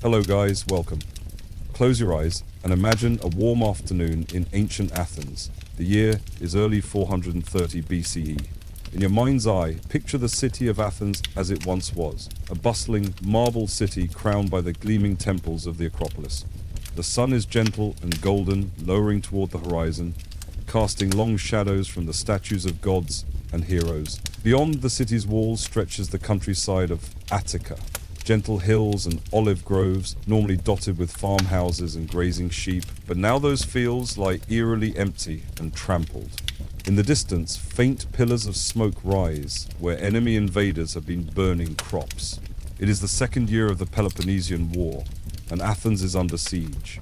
Hello guys, welcome. Close your eyes and imagine a warm afternoon in ancient Athens. The year is early 430 BCE. In your mind's eye, picture the city of Athens as it once was, a bustling marble city crowned by the gleaming temples of the Acropolis. The sun is gentle and golden, lowering toward the horizon, casting long shadows from the statues of gods and heroes. Beyond the city's walls stretches the countryside of Attica, gentle hills and olive groves, normally dotted with farmhouses and grazing sheep, but now those fields lie eerily empty and trampled. In the distance, faint pillars of smoke rise, where enemy invaders have been burning crops. It is the second year of the Peloponnesian War, and Athens is under siege.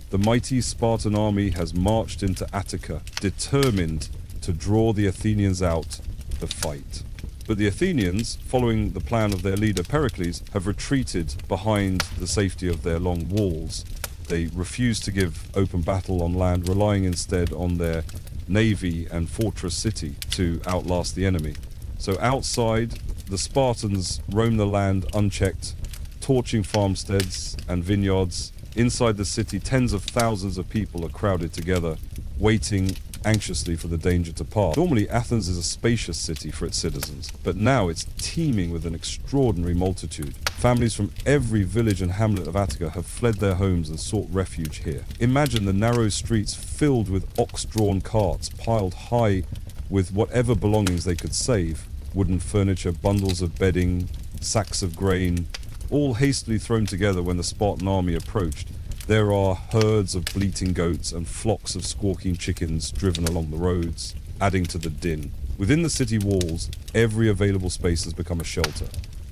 The mighty Spartan army has marched into Attica, determined to draw the Athenians out to fight. But the Athenians, following the plan of their leader Pericles, have retreated behind the safety of their long walls. They refuse to give open battle on land, relying instead on their navy and fortress city to outlast the enemy. So outside, the Spartans roam the land unchecked, torching farmsteads and vineyards. Inside the city, tens of thousands of people are crowded together, waiting anxiously for the danger to pass. Normally, Athens is a spacious city for its citizens, but now it's teeming with an extraordinary multitude. Families from every village and hamlet of Attica have fled their homes and sought refuge here. Imagine the narrow streets filled with ox-drawn carts piled high with whatever belongings they could save: wooden furniture, bundles of bedding, sacks of grain, all hastily thrown together when the Spartan army approached. There are herds of bleating goats and flocks of squawking chickens driven along the roads, adding to the din. Within the city walls, every available space has become a shelter.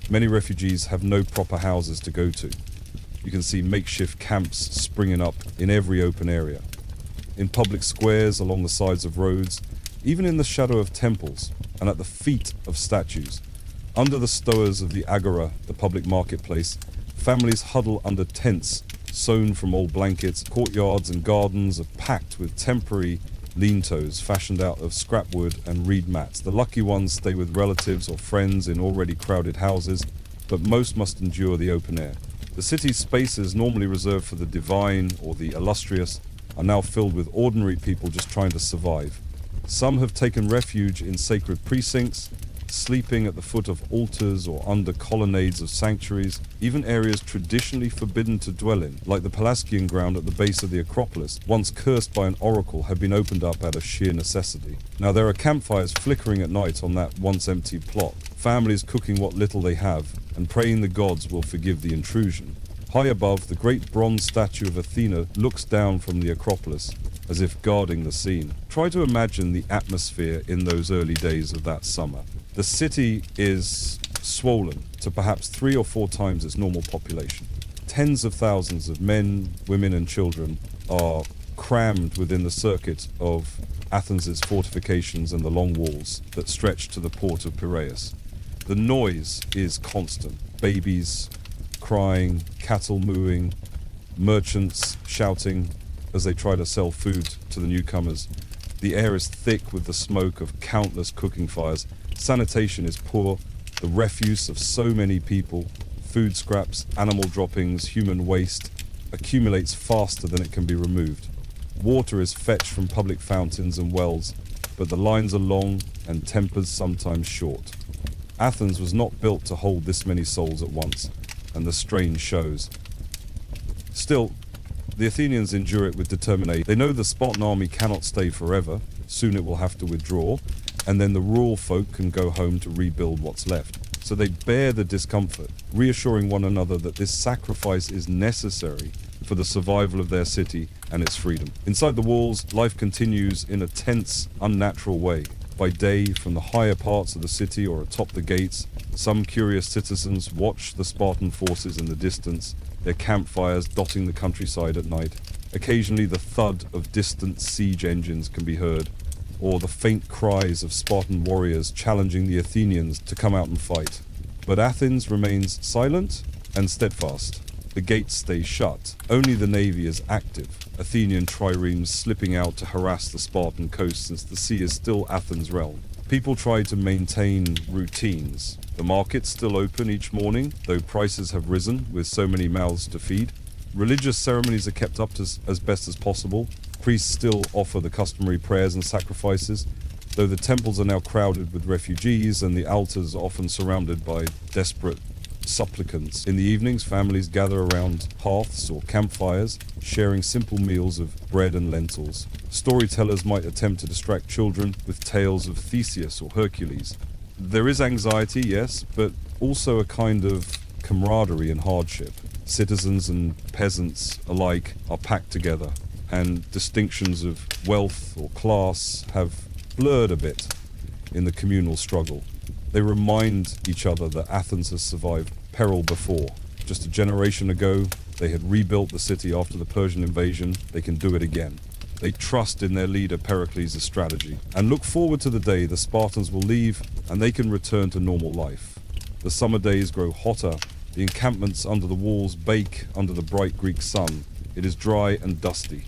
Many refugees have no proper houses to go to. You can see makeshift camps springing up in every open area. In public squares, along the sides of roads, even in the shadow of temples, and at the feet of statues. Under the stowers of the agora, the public marketplace, families huddle under tents sewn from old blankets. Courtyards and gardens are packed with temporary lean-tos fashioned out of scrap wood and reed mats. The lucky ones stay with relatives or friends in already crowded houses, but most must endure the open air. The city's spaces normally reserved for the divine or the illustrious are now filled with ordinary people just trying to survive. Some have taken refuge in sacred precincts, sleeping at the foot of altars or under colonnades of sanctuaries, even areas traditionally forbidden to dwell in, like the Pelasgian ground at the base of the Acropolis, once cursed by an oracle, have been opened up out of sheer necessity. Now there are campfires flickering at night on that once empty plot, families cooking what little they have, and praying the gods will forgive the intrusion. High above, the great bronze statue of Athena looks down from the Acropolis, as if guarding the scene. Try to imagine the atmosphere in those early days of that summer. The city is swollen to perhaps 3 or 4 times its normal population. Tens of thousands of men, women and children are crammed within the circuit of Athens' fortifications and the long walls that stretch to the port of Piraeus. The noise is constant. Babies crying, cattle mooing, merchants shouting as they try to sell food to the newcomers. The air is thick with the smoke of countless cooking fires. Sanitation is poor. The refuse of so many people, food scraps, animal droppings, human waste, accumulates faster than it can be removed. Water is fetched from public fountains and wells, but the lines are long and tempers sometimes short. Athens was not built to hold this many souls at once, and the strain shows. Still, the Athenians endure it with determination. They know the Spartan army cannot stay forever. Soon it will have to withdraw, and then the rural folk can go home to rebuild what's left. So they bear the discomfort, reassuring one another that this sacrifice is necessary for the survival of their city and its freedom. Inside the walls, life continues in a tense, unnatural way. By day, from the higher parts of the city or atop the gates, some curious citizens watch the Spartan forces in the distance, their campfires dotting the countryside at night. Occasionally the thud of distant siege engines can be heard, or the faint cries of Spartan warriors challenging the Athenians to come out and fight. But Athens remains silent and steadfast. The gates stay shut. Only the navy is active, Athenian triremes slipping out to harass the Spartan coast since the sea is still Athens' realm. People try to maintain routines, The markets still open each morning, though prices have risen with so many mouths to feed. Religious ceremonies are kept up as best as possible. Priests still offer the customary prayers and sacrifices, though the temples are now crowded with refugees and the altars are often surrounded by desperate supplicants. In the evenings, families gather around hearths or campfires, sharing simple meals of bread and lentils. Storytellers might attempt to distract children with tales of Theseus or Hercules. There is anxiety, yes, but also a kind of camaraderie in hardship. Citizens and peasants alike are packed together, and distinctions of wealth or class have blurred a bit in the communal struggle. They remind each other that Athens has survived peril before. Just a generation ago, they had rebuilt the city after the Persian invasion. They can do it again. They trust in their leader Pericles' strategy and look forward to the day the Spartans will leave and they can return to normal life. The summer days grow hotter. The encampments under the walls bake under the bright Greek sun. It is dry and dusty.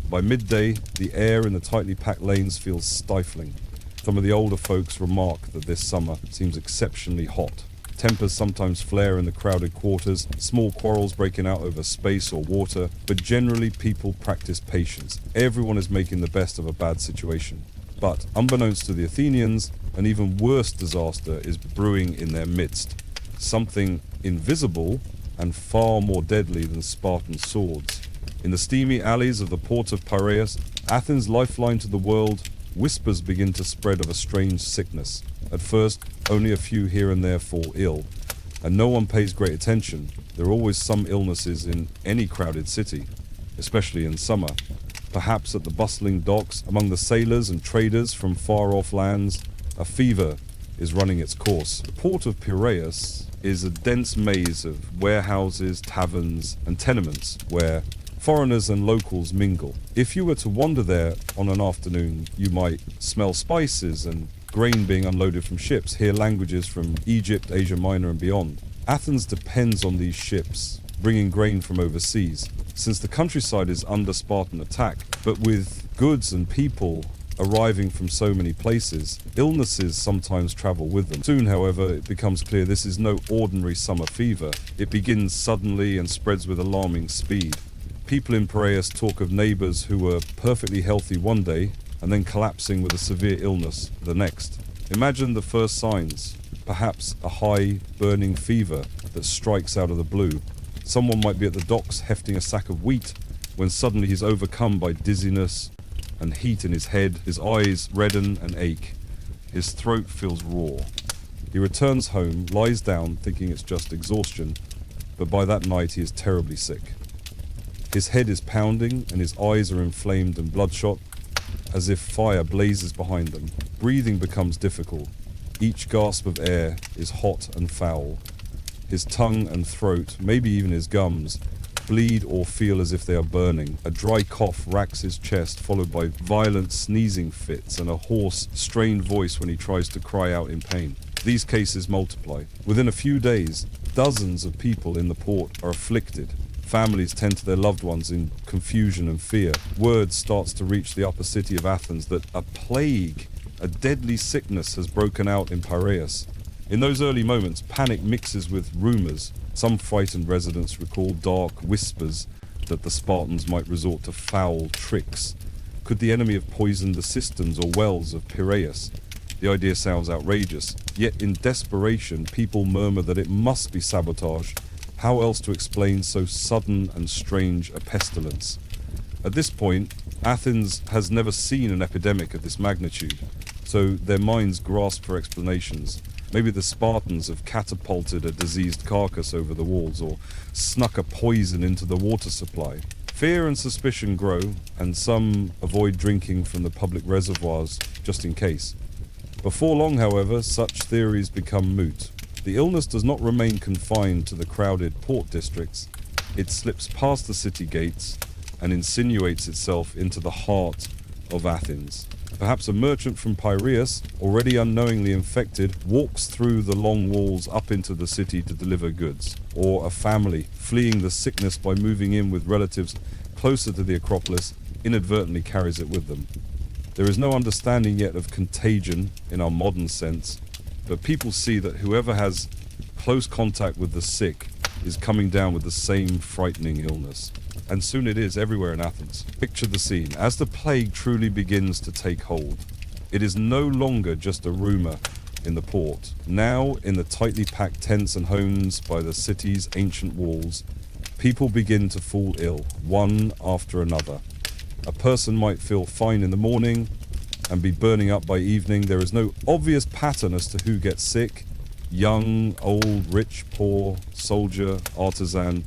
By midday, the air in the tightly packed lanes feels stifling. Some of the older folks remark that this summer seems exceptionally hot. Tempers sometimes flare in the crowded quarters, small quarrels breaking out over space or water, but generally people practice patience. Everyone is making the best of a bad situation. But, unbeknownst to the Athenians, an even worse disaster is brewing in their midst. Something invisible and far more deadly than Spartan swords. In the steamy alleys of the port of Piraeus, Athens' lifeline to the world, whispers begin to spread of a strange sickness. At first, only a few here and there fall ill, and no one pays great attention. There are always some illnesses in any crowded city, especially in summer. Perhaps at the bustling docks, among the sailors and traders from far-off lands, a fever is running its course. The port of Piraeus is a dense maze of warehouses, taverns, and tenements where foreigners and locals mingle. If you were to wander there on an afternoon, you might smell spices and grain being unloaded from ships, hear languages from Egypt, Asia Minor and beyond. Athens depends on these ships, bringing grain from overseas, since the countryside is under Spartan attack, but with goods and people arriving from so many places, illnesses sometimes travel with them. Soon, however, it becomes clear this is no ordinary summer fever. It begins suddenly and spreads with alarming speed. People in Piraeus talk of neighbors who were perfectly healthy one day and then collapsing with a severe illness the next. Imagine the first signs, perhaps a high, burning fever that strikes out of the blue. Someone might be at the docks hefting a sack of wheat when suddenly he's overcome by dizziness and heat in his head. His eyes redden and ache. His throat feels raw. He returns home, lies down, thinking it's just exhaustion, but by that night he is terribly sick. His head is pounding and his eyes are inflamed and bloodshot, as if fire blazes behind them. Breathing becomes difficult. Each gasp of air is hot and foul. His tongue and throat, maybe even his gums, bleed or feel as if they are burning. A dry cough racks his chest, followed by violent sneezing fits and a hoarse, strained voice when he tries to cry out in pain. These cases multiply. Within a few days, dozens of people in the port are afflicted. Families tend to their loved ones in confusion and fear. Word starts to reach the upper city of Athens that a plague, a deadly sickness has broken out in Piraeus. In those early moments, panic mixes with rumors. Some frightened residents recall dark whispers that the Spartans might resort to foul tricks. Could the enemy have poisoned the cisterns or wells of Piraeus? The idea sounds outrageous, yet in desperation people murmur that it must be sabotage. How else to explain so sudden and strange a pestilence? At this point, Athens has never seen an epidemic of this magnitude, so their minds grasp for explanations. Maybe the Spartans have catapulted a diseased carcass over the walls or snuck a poison into the water supply. Fear and suspicion grow, and some avoid drinking from the public reservoirs just in case. Before long, however, such theories become moot. The illness does not remain confined to the crowded port districts. It slips past the city gates and insinuates itself into the heart of Athens. Perhaps a merchant from Piraeus, already unknowingly infected, walks through the long walls up into the city to deliver goods. Or a family, fleeing the sickness by moving in with relatives closer to the Acropolis, inadvertently carries it with them. There is no understanding yet of contagion in our modern sense. but people see that whoever has close contact with the sick is coming down with the same frightening illness. And soon it is everywhere in Athens. Picture the scene. As the plague truly begins to take hold, it is no longer just a rumor in the port. Now, in the tightly packed tents and homes by the city's ancient walls, people begin to fall ill, one after another. A person might feel fine in the morning and be burning up by evening. There is no obvious pattern as to who gets sick. Young, old, rich, poor, soldier, artisan,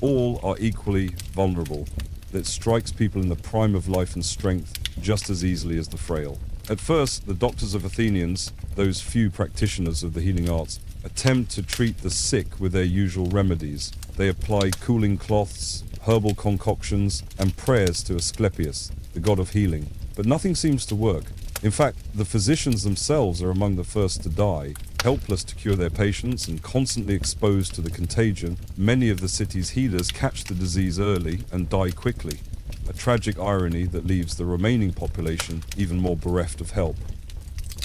all are equally vulnerable. It strikes people in the prime of life and strength just as easily as the frail. At first, the doctors of Athenians, those few practitioners of the healing arts, attempt to treat the sick with their usual remedies. They apply cooling cloths, herbal concoctions, and prayers to Asclepius, the god of healing. But nothing seems to work. In fact, the physicians themselves are among the first to die. Helpless to cure their patients and constantly exposed to the contagion, many of the city's healers catch the disease early and die quickly. A tragic irony that leaves the remaining population even more bereft of help.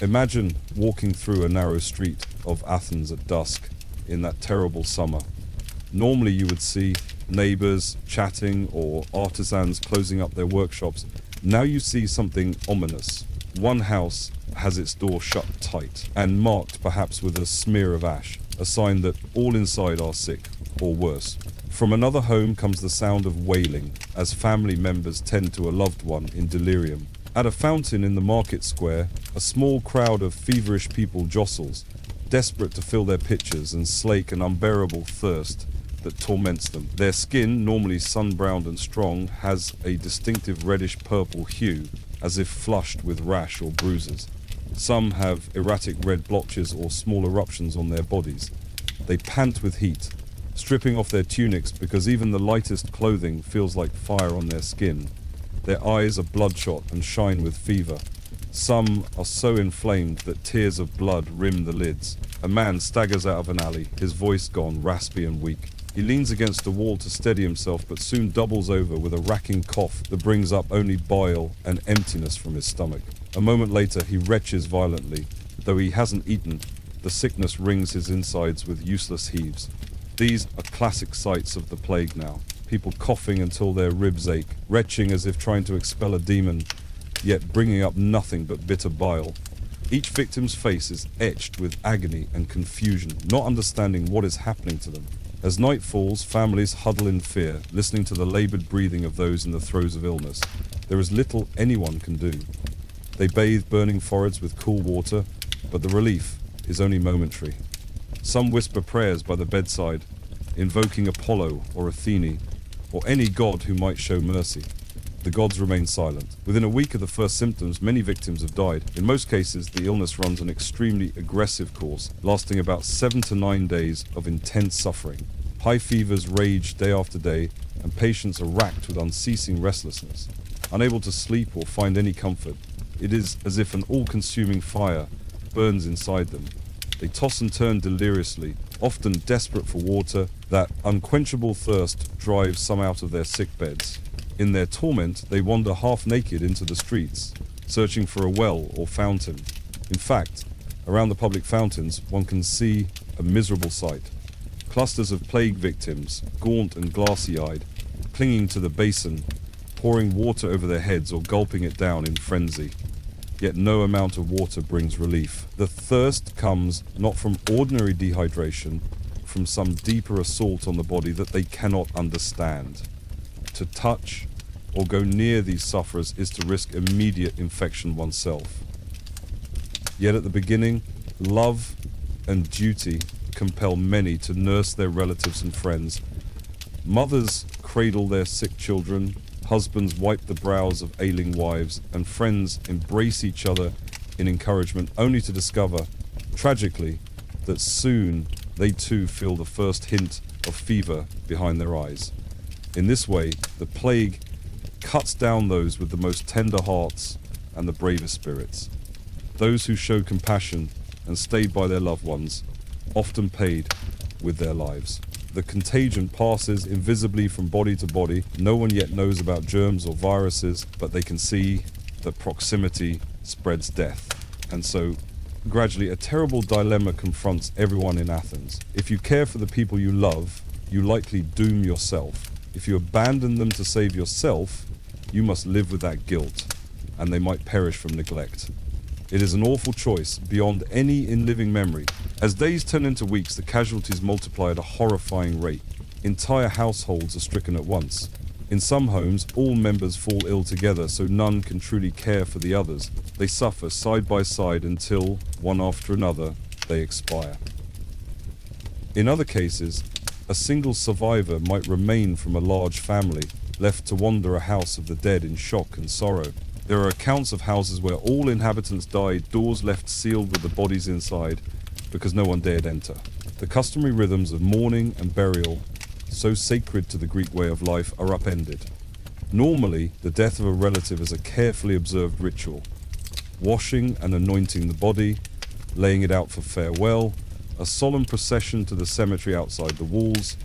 Imagine walking through a narrow street of Athens at dusk in that terrible summer. Normally you would see neighbors chatting or artisans closing up their workshops. Now you see something ominous. One house has its door shut tight and marked perhaps with a smear of ash, a sign that all inside are sick, or worse. From another home comes the sound of wailing as family members tend to a loved one in delirium. At a fountain in the market square, a small crowd of feverish people jostles, desperate to fill their pitchers and slake an unbearable thirst that torments them. Their skin, normally sun-browned and strong, has a distinctive reddish-purple hue, as if flushed with rash or bruises. Some have erratic red blotches or small eruptions on their bodies. They pant with heat, stripping off their tunics because even the lightest clothing feels like fire on their skin. Their eyes are bloodshot and shine with fever. Some are so inflamed that tears of blood rim the lids. A man staggers out of an alley, his voice gone raspy and weak. He leans against a wall to steady himself, but soon doubles over with a racking cough that brings up only bile and emptiness from his stomach. A moment later, he retches violently. Though he hasn't eaten, the sickness wrings his insides with useless heaves. These are classic sights of the plague now. People coughing until their ribs ache, retching as if trying to expel a demon, yet bringing up nothing but bitter bile. Each victim's face is etched with agony and confusion, not understanding what is happening to them. As night falls, families huddle in fear, listening to the labored breathing of those in the throes of illness. There is little anyone can do. They bathe burning foreheads with cool water, but the relief is only momentary. Some whisper prayers by the bedside, invoking Apollo or Athene, or any god who might show mercy. The gods remain silent. Within a week of the first symptoms, many victims have died. In most cases, the illness runs an extremely aggressive course, lasting about 7 to 9 days of intense suffering. High fevers rage day after day, and patients are racked with unceasing restlessness. Unable to sleep or find any comfort, it is as if an all-consuming fire burns inside them. They toss and turn deliriously, often desperate for water. That unquenchable thirst drives some out of their sick beds. In their torment, they wander half-naked into the streets, searching for a well or fountain. In fact, around the public fountains, one can see a miserable sight. Clusters of plague victims, gaunt and glassy-eyed, clinging to the basin, pouring water over their heads or gulping it down in frenzy. Yet no amount of water brings relief. The thirst comes not from ordinary dehydration, but from some deeper assault on the body that they cannot understand. To touch or go near these sufferers is to risk immediate infection oneself. Yet at the beginning, love and duty compel many to nurse their relatives and friends. Mothers cradle their sick children, husbands wipe the brows of ailing wives, and friends embrace each other in encouragement, only to discover, tragically, that soon they too feel the first hint of fever behind their eyes. In this way, the plague cuts down those with the most tender hearts and the bravest spirits. Those who show compassion and stayed by their loved ones, often paid with their lives. The contagion passes invisibly from body to body. No one yet knows about germs or viruses, but they can see that proximity spreads death. And so Gradually, a terrible dilemma confronts everyone in Athens. If you care for the people you love, you likely doom yourself. If you abandon them to save yourself, you must live with that guilt, and they might perish from neglect. It is an awful choice, beyond any in living memory. As days turn into weeks, the casualties multiply at a horrifying rate. Entire households are stricken at once. In some homes, all members fall ill together, so none can truly care for the others. They suffer side by side until, one after another, they expire. In other cases, a single survivor might remain from a large family, left to wander a house of the dead in shock and sorrow. There are accounts of houses where all inhabitants died, doors left sealed with the bodies inside, because no one dared enter. The customary rhythms of mourning and burial, so sacred to the Greek way of life, are upended. Normally, the death of a relative is a carefully observed ritual. Washing and anointing the body, laying it out for farewell, a solemn procession to the cemetery outside the walls,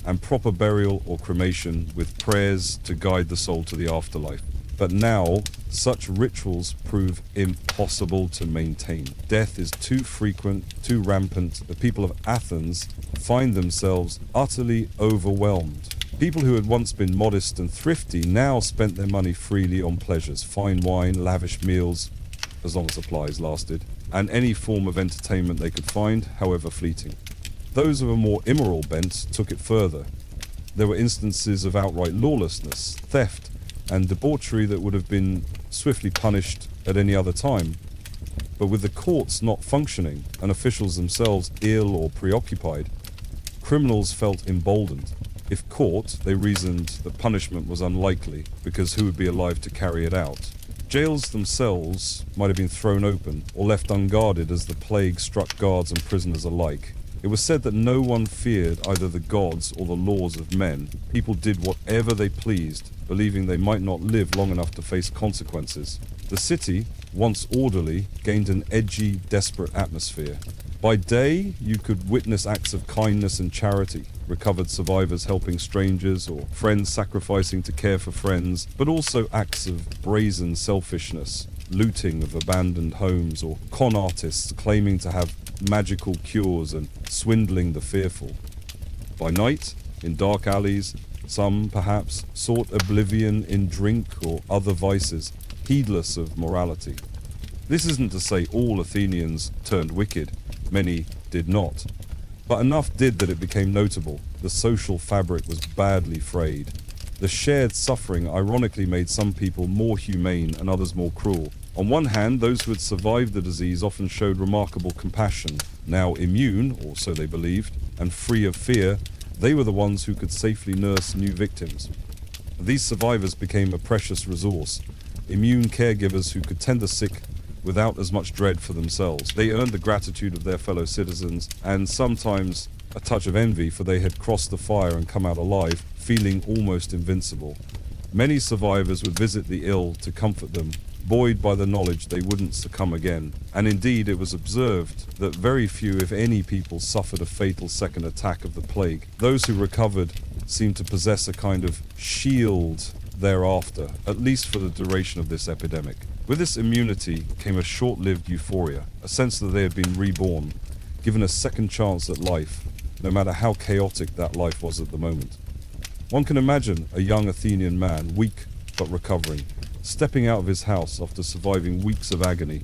and proper burial or cremation with prayers to guide the soul to the afterlife. But now, such rituals prove impossible to maintain. Death is too frequent, too rampant. The people of Athens find themselves utterly overwhelmed. People who had once been modest and thrifty now spent their money freely on pleasures, fine wine, lavish meals, as long as supplies lasted, and any form of entertainment they could find, however fleeting. Those of a more immoral bent took it further. There were instances of outright lawlessness, theft, and debauchery that would have been swiftly punished at any other time. But with the courts not functioning and officials themselves ill or preoccupied, criminals felt emboldened. If caught, they reasoned that punishment was unlikely, because who would be alive to carry it out? Jails themselves might have been thrown open or left unguarded as the plague struck guards and prisoners alike. It was said that no one feared either the gods or the laws of men. People did whatever they pleased, believing they might not live long enough to face consequences. The city, once orderly, gained an edgy, desperate atmosphere. By day, you could witness acts of kindness and charity, recovered survivors helping strangers or friends sacrificing to care for friends, but also acts of brazen selfishness, looting of abandoned homes, or con artists claiming to have magical cures and swindling the fearful. By night, in dark alleys, some, perhaps, sought oblivion in drink or other vices, heedless of morality. This isn't to say all Athenians turned wicked. Many did not. But enough did that it became notable. The social fabric was badly frayed. The shared suffering ironically made some people more humane and others more cruel. On one hand, those who had survived the disease often showed remarkable compassion. Now immune, or so they believed, and free of fear, they were the ones who could safely nurse new victims. These survivors became a precious resource, immune caregivers who could tend the sick without as much dread for themselves. They earned the gratitude of their fellow citizens, and sometimes a touch of envy, for they had crossed the fire and come out alive, feeling almost invincible. Many survivors would visit the ill to comfort them, buoyed by the knowledge they wouldn't succumb again. And indeed, it was observed that very few, if any, people suffered a fatal second attack of the plague. Those who recovered seemed to possess a kind of shield thereafter, at least for the duration of this epidemic. With this immunity came a short-lived euphoria, a sense that they had been reborn, given a second chance at life, no matter how chaotic that life was at the moment. One can imagine a young Athenian man, weak but recovering, stepping out of his house after surviving weeks of agony.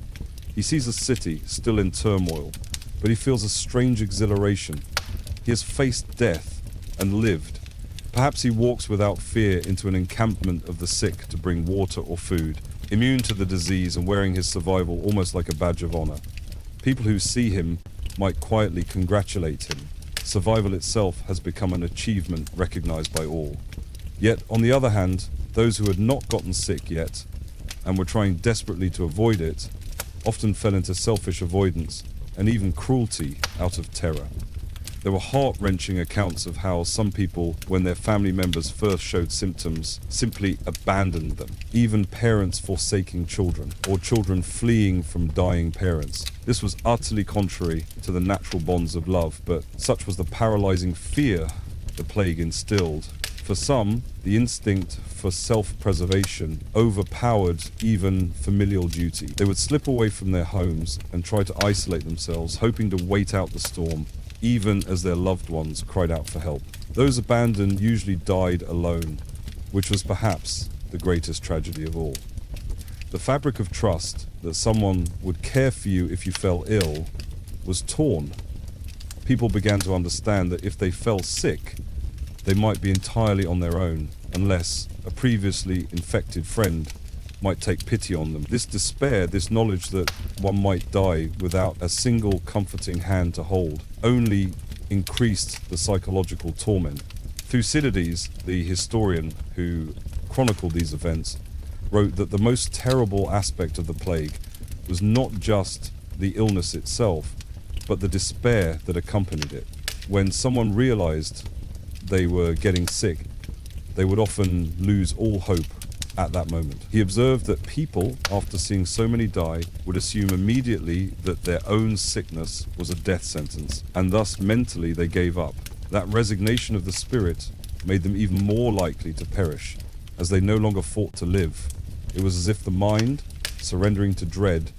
He sees a city still in turmoil, but he feels a strange exhilaration. He has faced death and lived. Perhaps he walks without fear into an encampment of the sick to bring water or food, immune to the disease and wearing his survival almost like a badge of honor. People who see him might quietly congratulate him. Survival itself has become an achievement recognized by all. Yet, on the other hand, those who had not gotten sick yet, and were trying desperately to avoid it, often fell into selfish avoidance and even cruelty out of terror. There were heart-wrenching accounts of how some people, when their family members first showed symptoms, simply abandoned them. Even parents forsaking children, or children fleeing from dying parents. This was utterly contrary to the natural bonds of love, but such was the paralyzing fear the plague instilled For some, the instinct for self-preservation overpowered even familial duty. They would slip away from their homes and try to isolate themselves, hoping to wait out the storm, even as their loved ones cried out for help. Those abandoned usually died alone, which was perhaps the greatest tragedy of all. The fabric of trust that someone would care for you if you fell ill was torn. People began to understand that if they fell sick, they might be entirely on their own, unless a previously infected friend might take pity on them. This despair, this knowledge that one might die without a single comforting hand to hold, only increased the psychological torment. Thucydides, the historian who chronicled these events, wrote that the most terrible aspect of the plague was not just the illness itself, but the despair that accompanied it. When someone realized they were getting sick, they would often lose all hope at that moment. He observed that people, after seeing so many die, would assume immediately that their own sickness was a death sentence, and thus mentally they gave up. That resignation of the spirit made them even more likely to perish, as they no longer fought to live. It was as if the mind, surrendering to dread,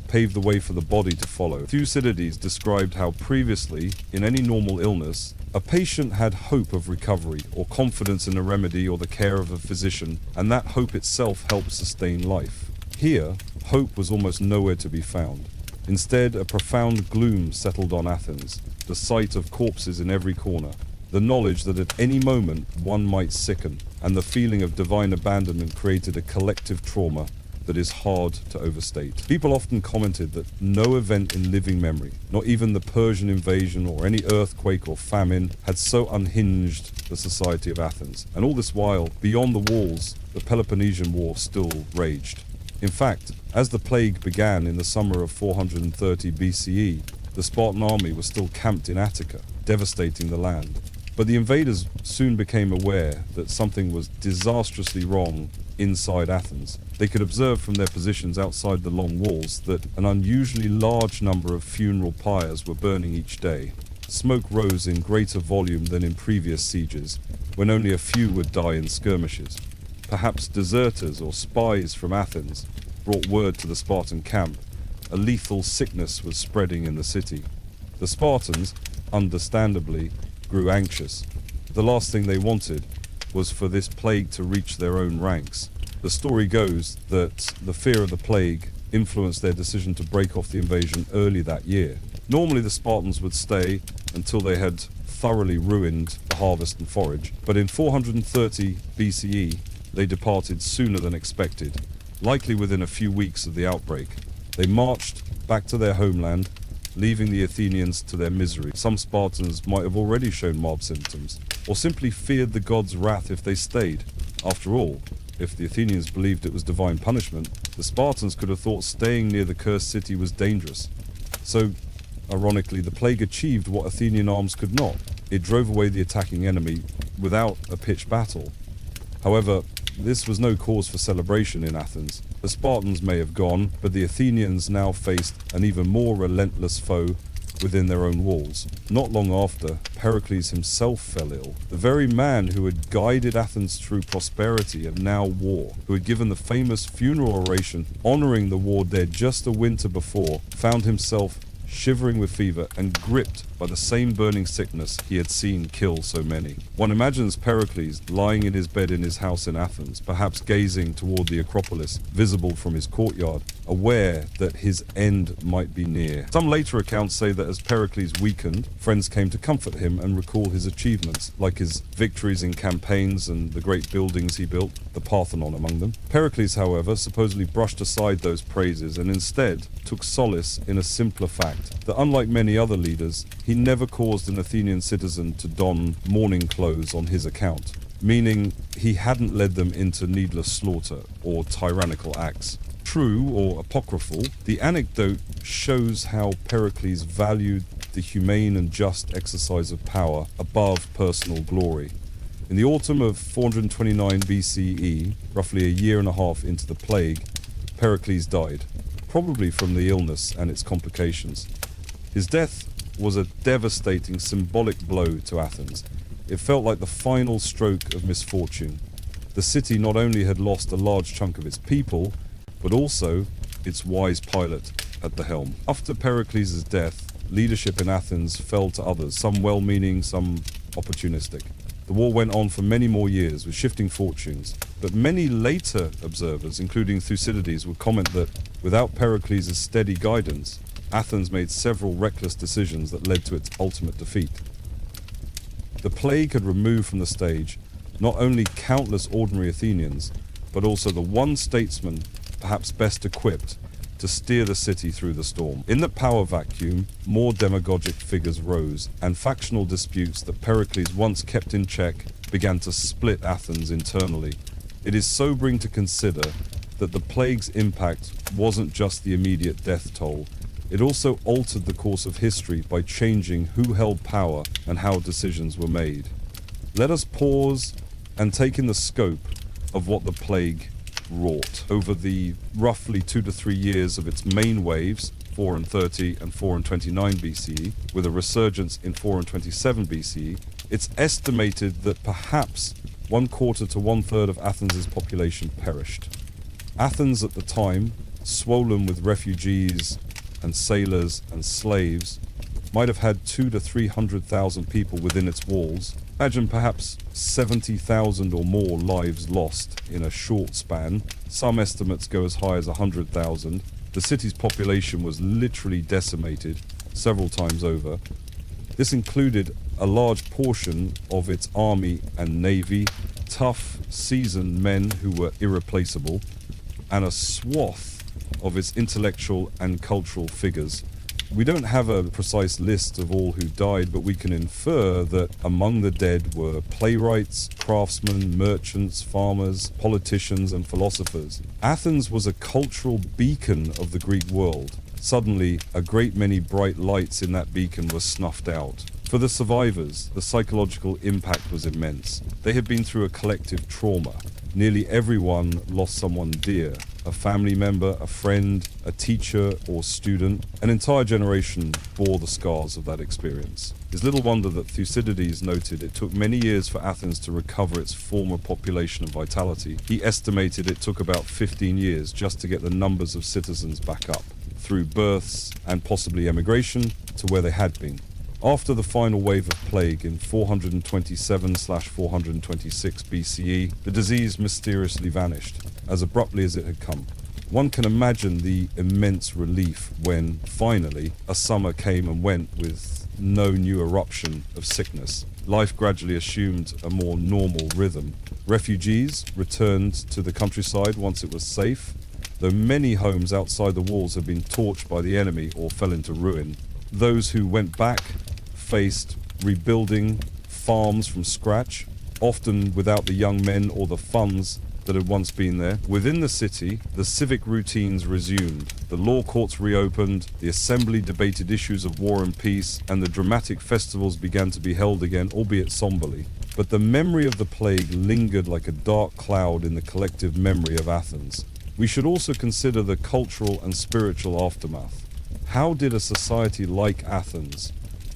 paved the way for the body to follow. Thucydides described how previously, in any normal illness, a patient had hope of recovery, or confidence in a remedy or the care of a physician, and that hope itself helped sustain life. Here, hope was almost nowhere to be found. Instead, a profound gloom settled on Athens, the sight of corpses in every corner, the knowledge that at any moment one might sicken, and the feeling of divine abandonment created a collective trauma that is hard to overstate. People often commented that no event in living memory, not even the Persian invasion or any earthquake or famine, had so unhinged the society of Athens. And all this while, beyond the walls, the Peloponnesian War still raged. In fact, as the plague began in the summer of 430 BCE, the Spartan army was still camped in Attica, devastating the land. But the invaders soon became aware that something was disastrously wrong inside Athens. They could observe from their positions outside the long walls that an unusually large number of funeral pyres were burning each day. Smoke rose in greater volume than in previous sieges, when only a few would die in skirmishes. Perhaps deserters or spies from Athens brought word to the Spartan camp. A lethal sickness was spreading in the city. The Spartans, understandably, grew anxious. The last thing they wanted was for this plague to reach their own ranks. The story goes that the fear of the plague influenced their decision to break off the invasion early that year. Normally the Spartans would stay until they had thoroughly ruined the harvest and forage, but in 430 BCE they departed sooner than expected, likely within a few weeks of the outbreak. They marched back to their homeland, leaving the Athenians to their misery. Some Spartans might have already shown mild symptoms, or simply feared the gods' wrath if they stayed. After all, if the Athenians believed it was divine punishment, the Spartans could have thought staying near the cursed city was dangerous. So, ironically, the plague achieved what Athenian arms could not. It drove away the attacking enemy without a pitched battle. However, this was no cause for celebration in Athens. The Spartans may have gone, but the Athenians now faced an even more relentless foe within their own walls. Not long after, Pericles himself fell ill. The very man who had guided Athens through prosperity and now war, who had given the famous funeral oration honoring the war dead just a winter before, found himself shivering with fever and gripped by the same burning sickness he had seen kill so many. One imagines Pericles lying in his bed in his house in Athens, perhaps gazing toward the Acropolis, visible from his courtyard, aware that his end might be near. Some later accounts say that as Pericles weakened, friends came to comfort him and recall his achievements, like his victories in campaigns and the great buildings he built, the Parthenon among them. Pericles, however, supposedly brushed aside those praises and instead took solace in a simpler fact, that unlike many other leaders, he never caused an Athenian citizen to don mourning clothes on his account, meaning he hadn't led them into needless slaughter or tyrannical acts. True or apocryphal, the anecdote shows how Pericles valued the humane and just exercise of power above personal glory. In the autumn of 429 BCE, roughly a year and a half into the plague, Pericles died, probably from the illness and its complications. His death was a devastating symbolic blow to Athens, It felt like the final stroke of misfortune. The city not only had lost a large chunk of its people, but also its wise pilot at the helm. After Pericles' death, leadership in Athens fell to others, some well-meaning, some opportunistic. The war went on for many more years with shifting fortunes, but many later observers, including Thucydides, would comment that without Pericles' steady guidance, Athens made several reckless decisions that led to its ultimate defeat. The plague had removed from the stage not only countless ordinary Athenians, but also the one statesman perhaps best equipped to steer the city through the storm. In the power vacuum, more demagogic figures rose, and factional disputes that Pericles once kept in check began to split Athens internally. It is sobering to consider that the plague's impact wasn't just the immediate death toll. It also altered the course of history by changing who held power and how decisions were made. Let us pause and take in the scope of what the plague wrought over the roughly 2 to 3 years of its main waves, 430 and 429 BCE, with a resurgence in 427 BCE. It's estimated that perhaps 1/4 to 1/3 of Athens' population perished. Athens at the time, swollen with refugees and sailors and slaves, might have had 200,000 to 300,000 people within its walls. Imagine perhaps 70,000 or more lives lost in a short span. Some estimates go as high as 100,000. The city's population was literally decimated several times over. This included a large portion of its army and navy, tough, seasoned men who were irreplaceable, and a swath of its intellectual and cultural figures. We don't have a precise list of all who died, but we can infer that among the dead were playwrights, craftsmen, merchants, farmers, politicians, and philosophers. Athens was a cultural beacon of the Greek world. Suddenly, a great many bright lights in that beacon were snuffed out. For the survivors, the psychological impact was immense. They had been through a collective trauma. Nearly everyone lost someone dear, a family member, a friend, a teacher or student. An entire generation bore the scars of that experience. It's little wonder that Thucydides noted it took many years for Athens to recover its former population and vitality. He estimated it took about 15 years just to get the numbers of citizens back up, through births and possibly emigration to where they had been. After the final wave of plague in 427/426 BCE, the disease mysteriously vanished, as abruptly as it had come. One can imagine the immense relief when, finally, a summer came and went with no new eruption of sickness. Life gradually assumed a more normal rhythm. Refugees returned to the countryside once it was safe, though many homes outside the walls had been torched by the enemy or fell into ruin. Those who went back faced rebuilding farms from scratch, often without the young men or the funds that had once been there. Within the city, the civic routines resumed. The law courts reopened, the assembly debated issues of war and peace, and the dramatic festivals began to be held again, albeit somberly. But the memory of the plague lingered like a dark cloud in the collective memory of Athens. We should also consider the cultural and spiritual aftermath. How did a society like Athens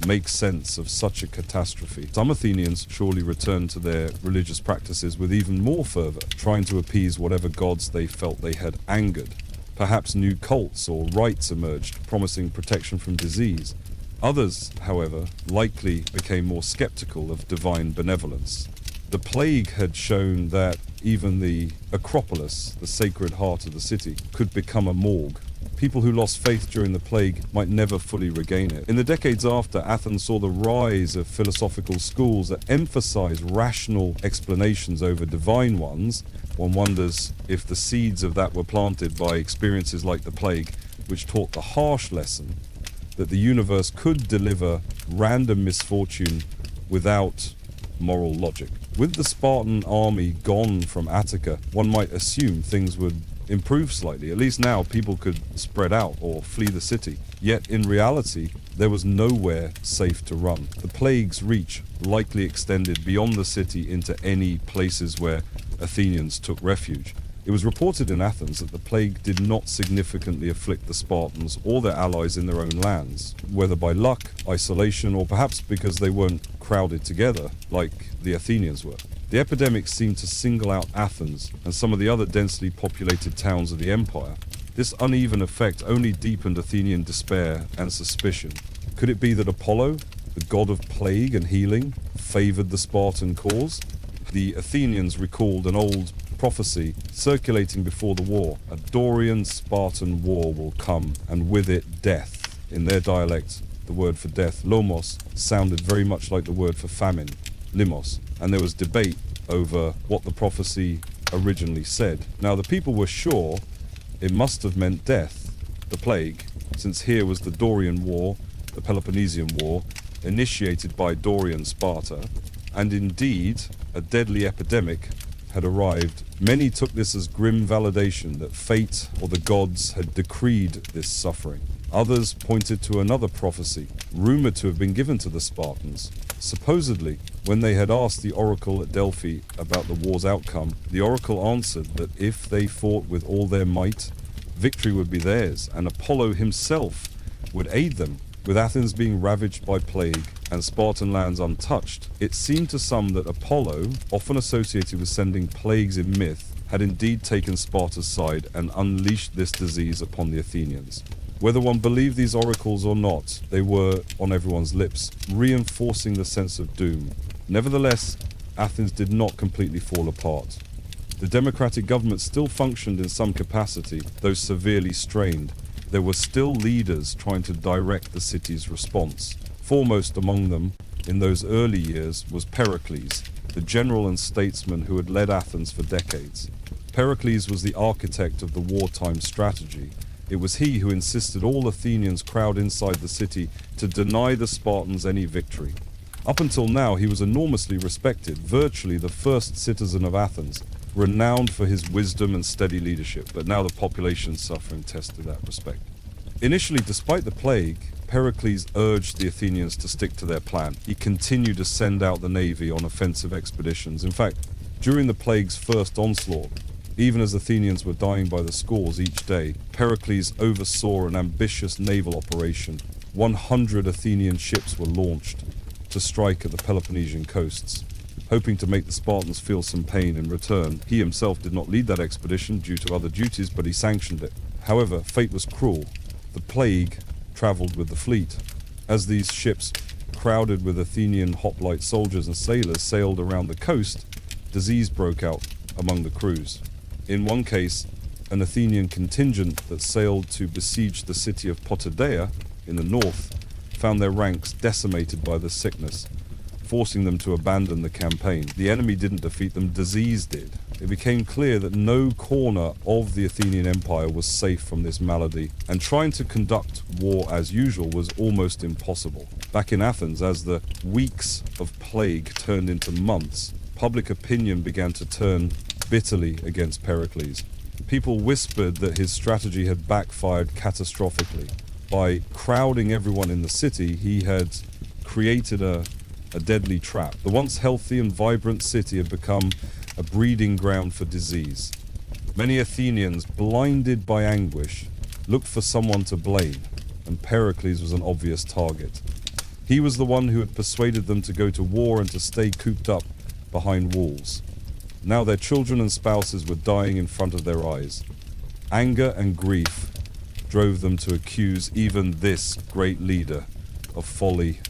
make sense of such a catastrophe? Some Athenians surely returned to their religious practices with even more fervor, trying to appease whatever gods they felt they had angered. Perhaps new cults or rites emerged, promising protection from disease. Others, however, likely became more skeptical of divine benevolence. The plague had shown that even the Acropolis, the sacred heart of the city, could become a morgue. People who lost faith during the plague might never fully regain it. In the decades after, Athens saw the rise of philosophical schools that emphasized rational explanations over divine ones. One wonders if the seeds of that were planted by experiences like the plague, which taught the harsh lesson that the universe could deliver random misfortune without moral logic. With the Spartan army gone from Attica, one might assume things would improve slightly. At least now people could spread out or flee the city. Yet in reality, there was nowhere safe to run. The plague's reach likely extended beyond the city into any places where Athenians took refuge. It was reported in Athens that the plague did not significantly afflict the Spartans or their allies in their own lands, whether by luck, isolation, or perhaps because they weren't crowded together like the Athenians were. The epidemic seemed to single out Athens and some of the other densely populated towns of the empire. This uneven effect only deepened Athenian despair and suspicion. Could it be that Apollo, the god of plague and healing, favored the Spartan cause? The Athenians recalled an old prophecy circulating before the war. A Dorian-Spartan war will come, and with it death. In their dialect, the word for death, lomos, sounded very much like the word for famine, limos, and there was debate over what the prophecy originally said. Now the people were sure it must have meant death, the plague, since here was the Dorian War, the Peloponnesian War, initiated by Dorian Sparta, and indeed a deadly epidemic had arrived. Many took this as grim validation that fate or the gods had decreed this suffering. Others pointed to another prophecy, rumored to have been given to the Spartans. Supposedly, when they had asked the oracle at Delphi about the war's outcome, the oracle answered that if they fought with all their might, victory would be theirs, and Apollo himself would aid them. With Athens being ravaged by plague and Spartan lands untouched, it seemed to some that Apollo, often associated with sending plagues in myth, had indeed taken Sparta's side and unleashed this disease upon the Athenians. Whether one believed these oracles or not, they were on everyone's lips, reinforcing the sense of doom. Nevertheless, Athens did not completely fall apart. The democratic government still functioned in some capacity, though severely strained. There were still leaders trying to direct the city's response. Foremost among them, in those early years, was Pericles, the general and statesman who had led Athens for decades. Pericles was the architect of the wartime strategy. It was he who insisted all Athenians crowd inside the city to deny the Spartans any victory. Up until now, he was enormously respected, virtually the first citizen of Athens, renowned for his wisdom and steady leadership, but now the population's suffering tested that respect. Initially, despite the plague, Pericles urged the Athenians to stick to their plan. He continued to send out the navy on offensive expeditions. In fact, during the plague's first onslaught, even as Athenians were dying by the scores each day, Pericles oversaw an ambitious naval operation. 100 Athenian ships were launched to strike at the Peloponnesian coasts. Hoping to make the Spartans feel some pain in return, he himself did not lead that expedition due to other duties, but he sanctioned it. However, fate was cruel. The plague travelled with the fleet. As these ships, crowded with Athenian hoplite soldiers and sailors, sailed around the coast, disease broke out among the crews. In one case, an Athenian contingent that sailed to besiege the city of Potidæa in the north found their ranks decimated by the sickness, forcing them to abandon the campaign. The enemy didn't defeat them, disease did. It became clear that no corner of the Athenian Empire was safe from this malady, and trying to conduct war as usual was almost impossible. Back in Athens, as the weeks of plague turned into months, public opinion began to turn bitterly against Pericles. People whispered that his strategy had backfired catastrophically. By crowding everyone in the city, he had created a deadly trap. The once healthy and vibrant city had become a breeding ground for disease. Many Athenians, blinded by anguish, looked for someone to blame, and Pericles was an obvious target. He was the one who had persuaded them to go to war and to stay cooped up behind walls. Now their children and spouses were dying in front of their eyes. Anger and grief drove them to accuse even this great leader of folly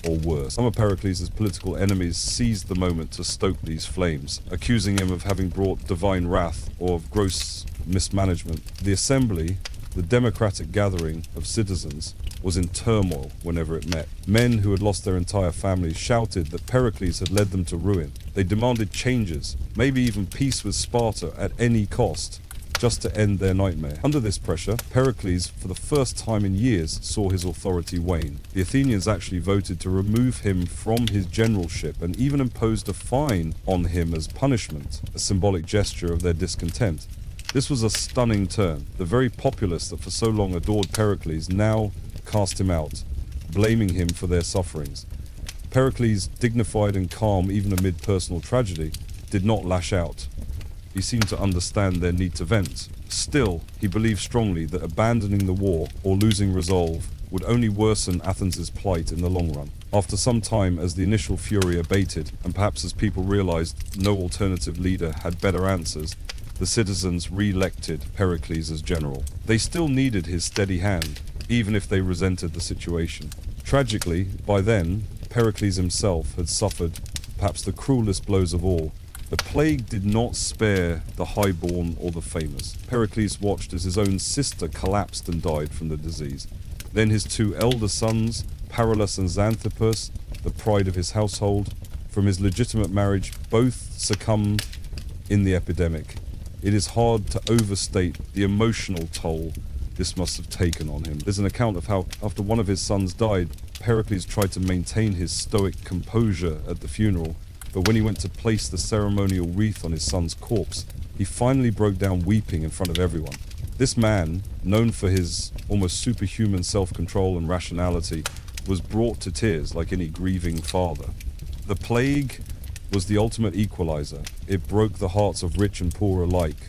or worse. Some of Pericles' political enemies seized the moment to stoke these flames, accusing him of having brought divine wrath or of gross mismanagement. The assembly, the democratic gathering of citizens, was in turmoil whenever it met. Men who had lost their entire families shouted that Pericles had led them to ruin. They demanded changes, maybe even peace with Sparta at any cost, just to end their nightmare. Under this pressure, Pericles, for the first time in years, saw his authority wane. The Athenians actually voted to remove him from his generalship and even imposed a fine on him as punishment, a symbolic gesture of their discontent. This was a stunning turn. The very populace that for so long adored Pericles now cast him out, blaming him for their sufferings. Pericles, dignified and calm even amid personal tragedy, did not lash out. He seemed to understand their need to vent. Still, he believed strongly that abandoning the war or losing resolve would only worsen Athens' plight in the long run. After some time, as the initial fury abated, and perhaps as people realized no alternative leader had better answers, the citizens re-elected Pericles as general. They still needed his steady hand, even if they resented the situation. Tragically, by then, Pericles himself had suffered perhaps the cruelest blows of all. The plague did not spare the highborn or the famous. Pericles watched as his own sister collapsed and died from the disease. Then his two elder sons, Paralus and Xanthippus, the pride of his household, from his legitimate marriage, both succumbed in the epidemic. It is hard to overstate the emotional toll this must have taken on him. There's an account of how, after one of his sons died, Pericles tried to maintain his stoic composure at the funeral, but when he went to place the ceremonial wreath on his son's corpse, he finally broke down weeping in front of everyone. This man, known for his almost superhuman self-control and rationality, was brought to tears like any grieving father. The plague was the ultimate equalizer. It broke the hearts of rich and poor alike.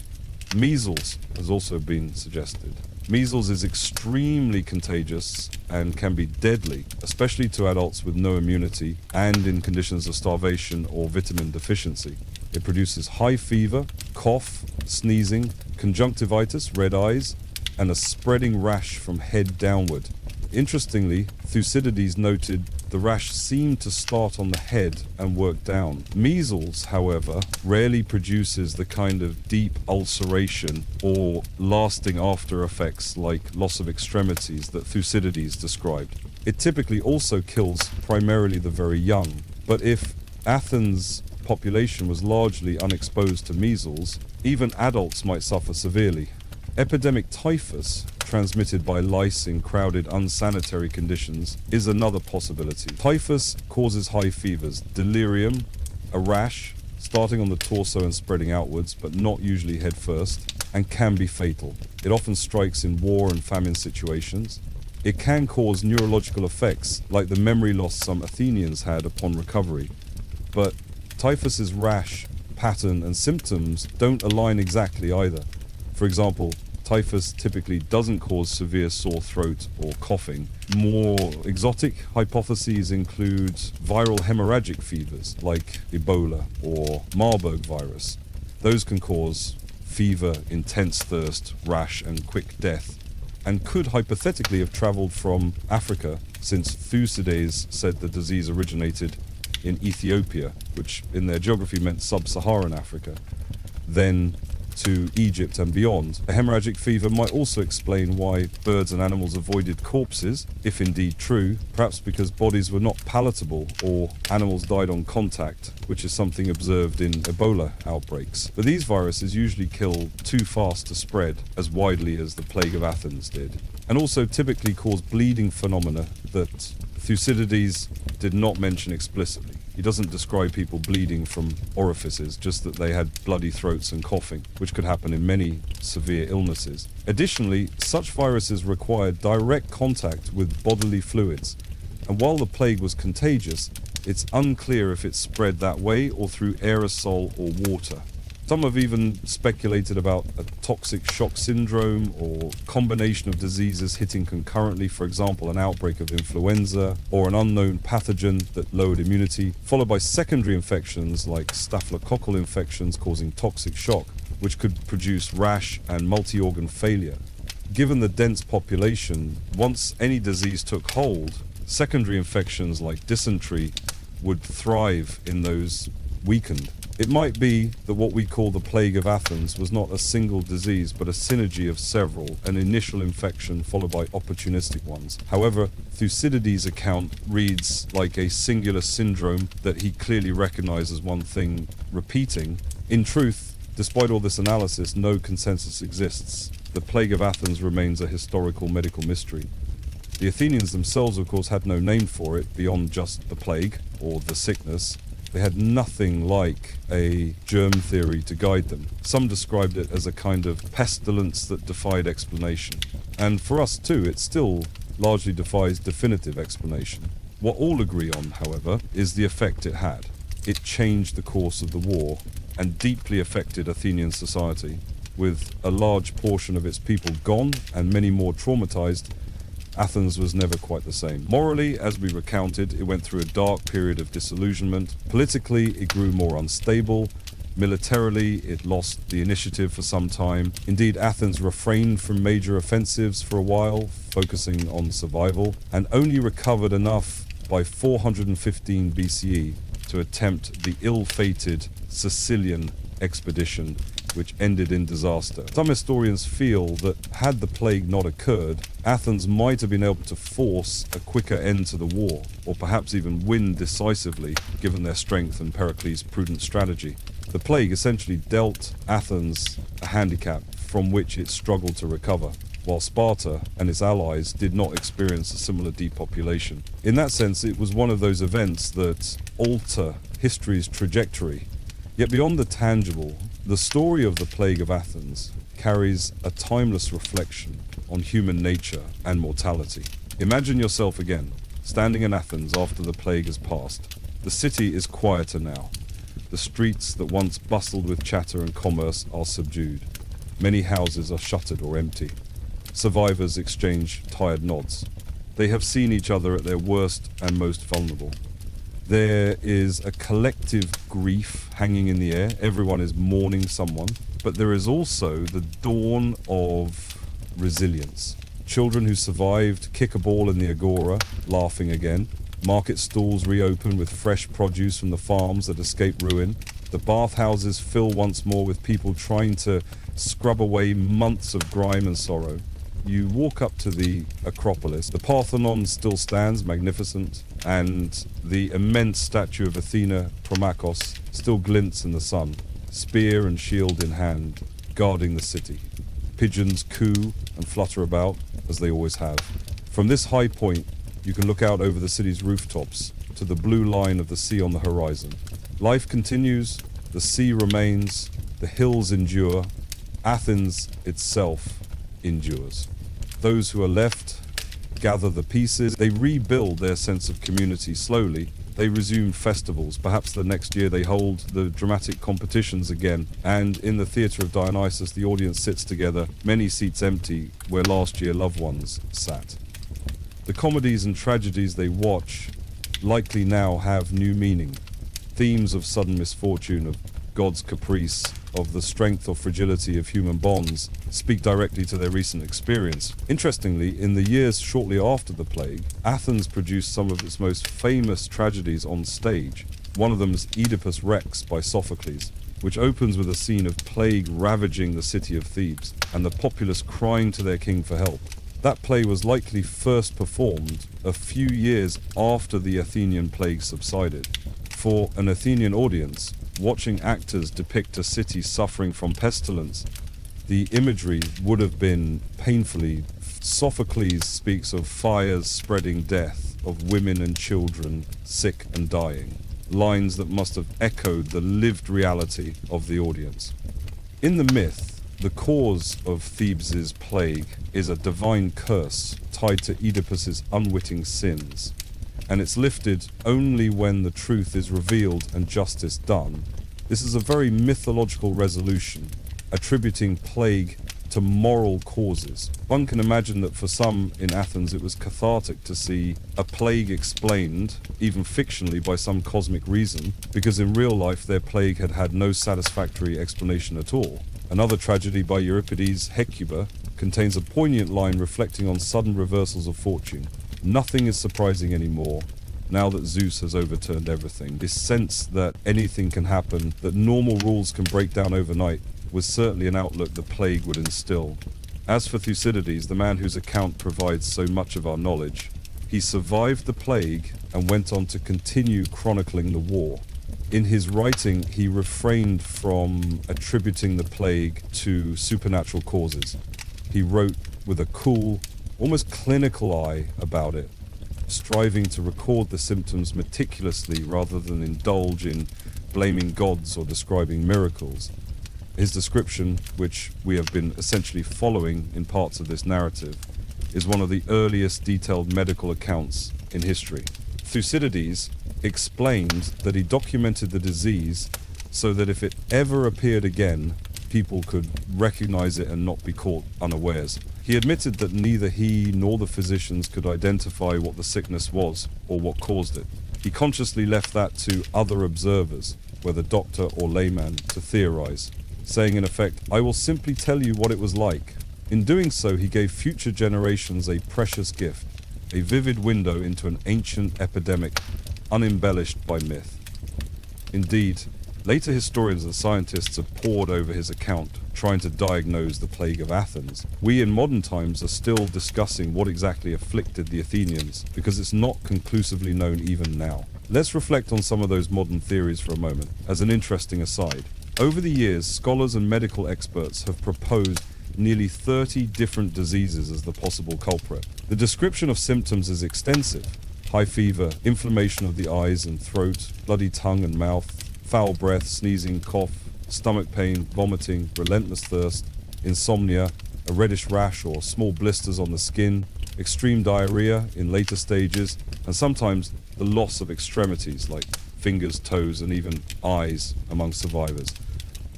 Measles has also been suggested. Measles is extremely contagious and can be deadly, especially to adults with no immunity and in conditions of starvation or vitamin deficiency. It produces high fever, cough, sneezing, conjunctivitis, red eyes, and a spreading rash from head downward. Interestingly, Thucydides noted the rash seemed to start on the head and work down. Measles, however, rarely produces the kind of deep ulceration or lasting after effects like loss of extremities that Thucydides described. It typically also kills primarily the very young. But if Athens' population was largely unexposed to measles, even adults might suffer severely. Epidemic typhus, transmitted by lice in crowded, unsanitary conditions, is another possibility. Typhus causes high fevers, delirium, a rash, starting on the torso and spreading outwards, but not usually head first, and can be fatal. It often strikes in war and famine situations. It can cause neurological effects, like the memory loss some Athenians had upon recovery. But typhus's rash, pattern, and symptoms don't align exactly either. For example, typhus typically doesn't cause severe sore throat or coughing. More exotic hypotheses include viral hemorrhagic fevers like Ebola or Marburg virus. Those can cause fever, intense thirst, rash, and quick death, and could hypothetically have traveled from Africa, since Thucydides said the disease originated in Ethiopia, which in their geography meant sub-Saharan Africa, then to Egypt and beyond. A hemorrhagic fever might also explain why birds and animals avoided corpses, if indeed true, perhaps because bodies were not palatable or animals died on contact, which is something observed in Ebola outbreaks. But these viruses usually kill too fast to spread as widely as the plague of Athens did, and also typically cause bleeding phenomena that Thucydides did not mention explicitly. He doesn't describe people bleeding from orifices, just that they had bloody throats and coughing, which could happen in many severe illnesses. Additionally, such viruses require direct contact with bodily fluids, and while the plague was contagious, it's unclear if it spread that way or through aerosol or water. Some have even speculated about a toxic shock syndrome or combination of diseases hitting concurrently, for example, an outbreak of influenza or an unknown pathogen that lowered immunity, followed by secondary infections like staphylococcal infections causing toxic shock, which could produce rash and multi-organ failure. Given the dense population, once any disease took hold, secondary infections like dysentery would thrive in those weakened. It might be that what we call the plague of Athens was not a single disease, but a synergy of several, an initial infection followed by opportunistic ones. However, Thucydides' account reads like a singular syndrome that he clearly recognizes one thing repeating. In truth, despite all this analysis, no consensus exists. The plague of Athens remains a historical medical mystery. The Athenians themselves, of course, had no name for it beyond just the plague or the sickness. They had nothing like a germ theory to guide them. Some described it as a kind of pestilence that defied explanation. And for us too, it still largely defies definitive explanation. What all agree on, however, is the effect it had. It changed the course of the war, and deeply affected Athenian society. With a large portion of its people gone and many more traumatized, Athens was never quite the same. Morally, as we recounted, it went through a dark period of disillusionment. Politically, it grew more unstable. Militarily, it lost the initiative for some time. Indeed, Athens refrained from major offensives for a while, focusing on survival, and only recovered enough by 415 BCE to attempt the ill-fated Sicilian expedition, which ended in disaster. Some historians feel that had the plague not occurred, Athens might have been able to force a quicker end to the war, or perhaps even win decisively, given their strength and Pericles' prudent strategy. The plague essentially dealt Athens a handicap from which it struggled to recover, while Sparta and its allies did not experience a similar depopulation. In that sense, it was one of those events that alter history's trajectory. Yet beyond the tangible, the story of the plague of Athens carries a timeless reflection on human nature and mortality. Imagine yourself again, standing in Athens after the plague has passed. The city is quieter now. The streets that once bustled with chatter and commerce are subdued. Many houses are shuttered or empty. Survivors exchange tired nods. They have seen each other at their worst and most vulnerable. There is a collective grief hanging in the air. Everyone is mourning someone. But there is also the dawn of resilience. Children who survived kick a ball in the agora, laughing again. Market stalls reopen with fresh produce from the farms that escaped ruin. The bathhouses fill once more with people trying to scrub away months of grime and sorrow. You walk up to the Acropolis. The Parthenon still stands magnificent, and the immense statue of Athena Promachos still glints in the sun, spear and shield in hand, guarding the city. Pigeons coo and flutter about, as they always have. From this high point, you can look out over the city's rooftops to the blue line of the sea on the horizon. Life continues, the sea remains, the hills endure, Athens itself endures. Those who are left gather the pieces, they rebuild their sense of community slowly. They resume festivals. Perhaps the next year they hold the dramatic competitions again, and in the theatre of Dionysus the audience sits together, many seats empty where last year loved ones sat. The comedies and tragedies they watch likely now have new meaning. Themes of sudden misfortune, of God's caprice, of the strength or fragility of human bonds speak directly to their recent experience. Interestingly, in the years shortly after the plague, Athens produced some of its most famous tragedies on stage. One of them is Oedipus Rex by Sophocles, which opens with a scene of plague ravaging the city of Thebes and the populace crying to their king for help. That play was likely first performed a few years after the Athenian plague subsided. For an Athenian audience, watching actors depict a city suffering from pestilence, the imagery would have been painfully. Sophocles speaks of fires spreading death, of women and children sick and dying, lines that must have echoed the lived reality of the audience. In the myth, the cause of Thebes' plague is a divine curse tied to Oedipus's unwitting sins, and it's lifted only when the truth is revealed and justice done. This is a very mythological resolution, attributing plague to moral causes. One can imagine that for some in Athens it was cathartic to see a plague explained, even fictionally, by some cosmic reason, because in real life their plague had had no satisfactory explanation at all. Another tragedy by Euripides, Hecuba, contains a poignant line reflecting on sudden reversals of fortune. Nothing is surprising anymore, now that Zeus has overturned everything. This sense that anything can happen, that normal rules can break down overnight, was certainly an outlook the plague would instill. As for Thucydides, the man whose account provides so much of our knowledge, he survived the plague and went on to continue chronicling the war. In his writing, he refrained from attributing the plague to supernatural causes. He wrote with a cool, almost clinical eye about it, striving to record the symptoms meticulously rather than indulge in blaming gods or describing miracles. His description, which we have been essentially following in parts of this narrative, is one of the earliest detailed medical accounts in history. Thucydides explained that he documented the disease so that if it ever appeared again, people could recognize it and not be caught unawares. He admitted that neither he nor the physicians could identify what the sickness was or what caused it. He consciously left that to other observers, whether doctor or layman, to theorize, saying in effect, "I will simply tell you what it was like." In doing so, he gave future generations a precious gift, a vivid window into an ancient epidemic, unembellished by myth. Indeed, later historians and scientists have pored over his account, trying to diagnose the plague of Athens. We in modern times are still discussing what exactly afflicted the Athenians, because it's not conclusively known even now. Let's reflect on some of those modern theories for a moment, as an interesting aside. Over the years, scholars and medical experts have proposed nearly 30 different diseases as the possible culprit. The description of symptoms is extensive: high fever, inflammation of the eyes and throat, bloody tongue and mouth, foul breath, sneezing, cough, stomach pain, vomiting, relentless thirst, insomnia, a reddish rash or small blisters on the skin, extreme diarrhea in later stages, and sometimes the loss of extremities like fingers, toes, and even eyes among survivors.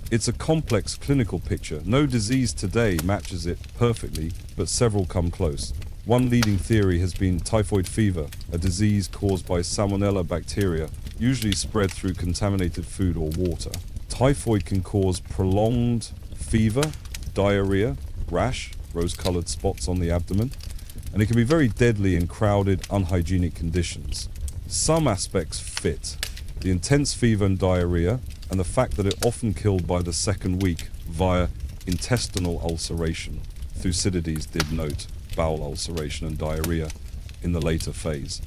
It's a complex clinical picture. No disease today matches it perfectly, but several come close. One leading theory has been typhoid fever, a disease caused by Salmonella bacteria, usually spread through contaminated food or water. Typhoid can cause prolonged fever, diarrhea, rash, rose-colored spots on the abdomen, and it can be very deadly in crowded, unhygienic conditions. Some aspects fit: the intense fever and diarrhea, and the fact that it often killed by the second week via intestinal ulceration. Thucydides did note bowel ulceration and diarrhea in the later phase.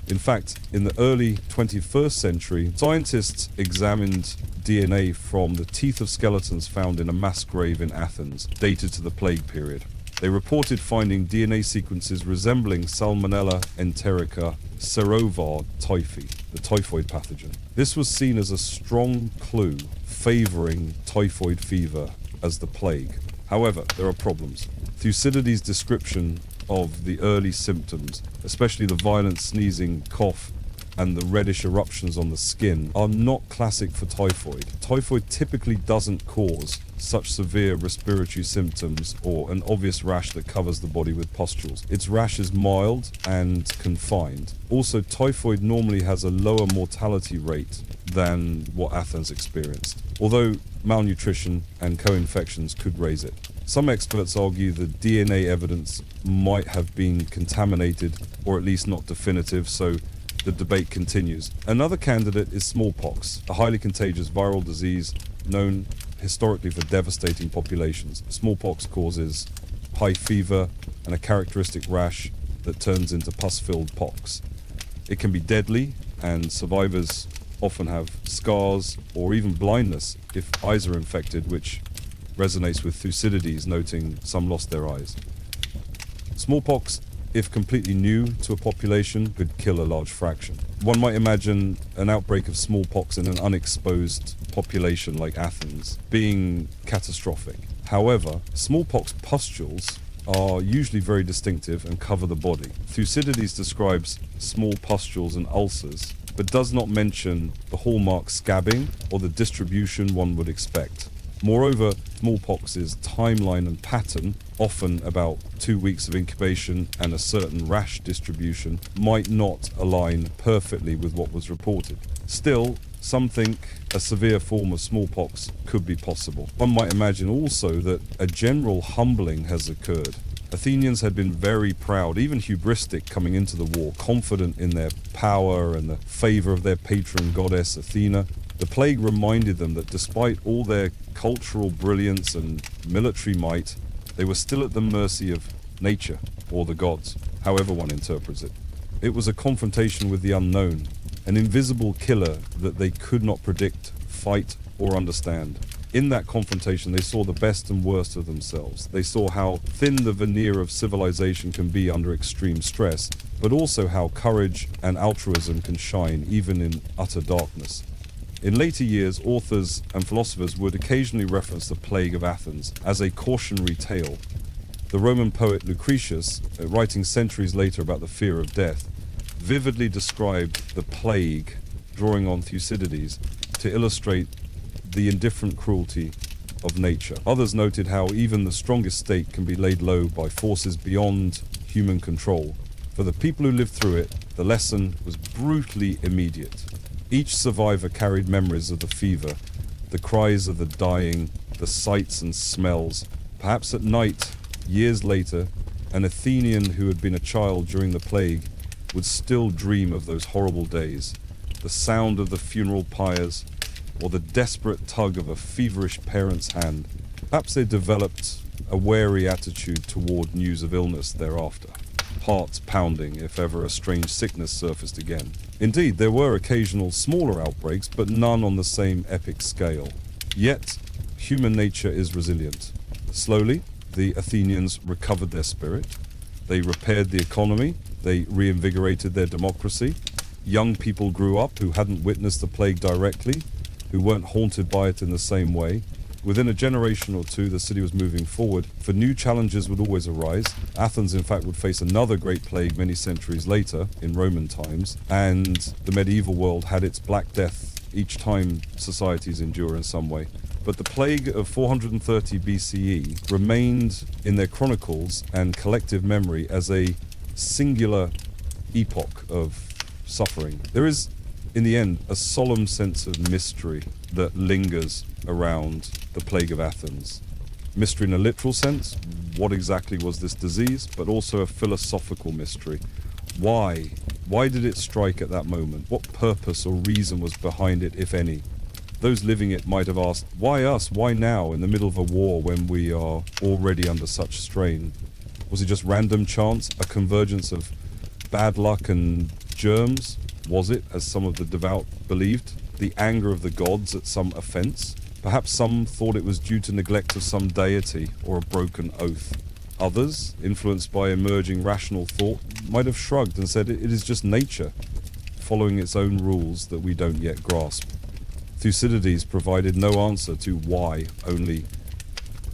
In fact, in the early 21st century, scientists examined DNA from the teeth of skeletons found in a mass grave in Athens, dated to the plague period. They reported finding DNA sequences resembling Salmonella enterica serovar typhi, the typhoid pathogen. This was seen as a strong clue favoring typhoid fever as the plague. However, there are problems. Thucydides' description of the early symptoms, especially the violent sneezing, cough, and the reddish eruptions on the skin, are not classic for typhoid. Typhoid typically doesn't cause such severe respiratory symptoms or an obvious rash that covers the body with pustules. Its rash is mild and confined. Also, typhoid normally has a lower mortality rate than what Athens experienced, although malnutrition and co-infections could raise it. Some experts argue the DNA evidence might have been contaminated or at least not definitive, so the debate continues. Another candidate is smallpox, a highly contagious viral disease known historically for devastating populations. Smallpox causes high fever and a characteristic rash that turns into pus-filled pox. It can be deadly, and survivors often have scars or even blindness if eyes are infected, which resonates with Thucydides noting some lost their eyes. Smallpox, if completely new to a population, could kill a large fraction. One might imagine an outbreak of smallpox in an unexposed population like Athens being catastrophic. However, smallpox pustules are usually very distinctive and cover the body. Thucydides describes small pustules and ulcers, but does not mention the hallmark scabbing or the distribution one would expect. Moreover, smallpox's timeline and pattern, often about 2 weeks of incubation and a certain rash distribution, might not align perfectly with what was reported. Still, some think a severe form of smallpox could be possible. One might imagine also that a general humbling has occurred. Athenians had been very proud, even hubristic, coming into the war, confident in their power and the favor of their patron goddess Athena. The plague reminded them that despite all their cultural brilliance and military might, they were still at the mercy of nature or the gods, however one interprets it. It was a confrontation with the unknown, an invisible killer that they could not predict, fight, or understand. In that confrontation, they saw the best and worst of themselves. They saw how thin the veneer of civilization can be under extreme stress, but also how courage and altruism can shine even in utter darkness. In later years, authors and philosophers would occasionally reference the plague of Athens as a cautionary tale. The Roman poet Lucretius, writing centuries later about the fear of death, vividly described the plague, drawing on Thucydides, to illustrate the indifferent cruelty of nature. Others noted how even the strongest state can be laid low by forces beyond human control. For the people who lived through it, the lesson was brutally immediate. Each survivor carried memories of the fever, the cries of the dying, the sights and smells. Perhaps at night, years later, an Athenian who had been a child during the plague would still dream of those horrible days, the sound of the funeral pyres, or the desperate tug of a feverish parent's hand. Perhaps they developed a wary attitude toward news of illness thereafter, hearts pounding if ever a strange sickness surfaced again. Indeed, there were occasional smaller outbreaks, but none on the same epic scale. Yet, human nature is resilient. Slowly, the Athenians recovered their spirit. They repaired the economy. They reinvigorated their democracy. Young people grew up who hadn't witnessed the plague directly, who weren't haunted by it in the same way. Within a generation or two, the city was moving forward, for new challenges would always arise. Athens, in fact, would face another great plague many centuries later, in Roman times, and the medieval world had its Black Death each time societies endure in some way. But the plague of 430 BCE remained in their chronicles and collective memory as a singular epoch of suffering. There is, in the end, a solemn sense of mystery that lingers around the plague of Athens. Mystery in a literal sense, what exactly was this disease, but also a philosophical mystery. Why? Why did it strike at that moment? What purpose or reason was behind it, if any? Those living it might have asked, why us? Why now, in the middle of a war when we are already under such strain? Was it just random chance, a convergence of bad luck and germs? Was it, as some of the devout believed, the anger of the gods at some offense? Perhaps some thought it was due to neglect of some deity or a broken oath. Others, influenced by emerging rational thought, might have shrugged and said it is just nature, following its own rules that we don't yet grasp. Thucydides provided no answer to why, only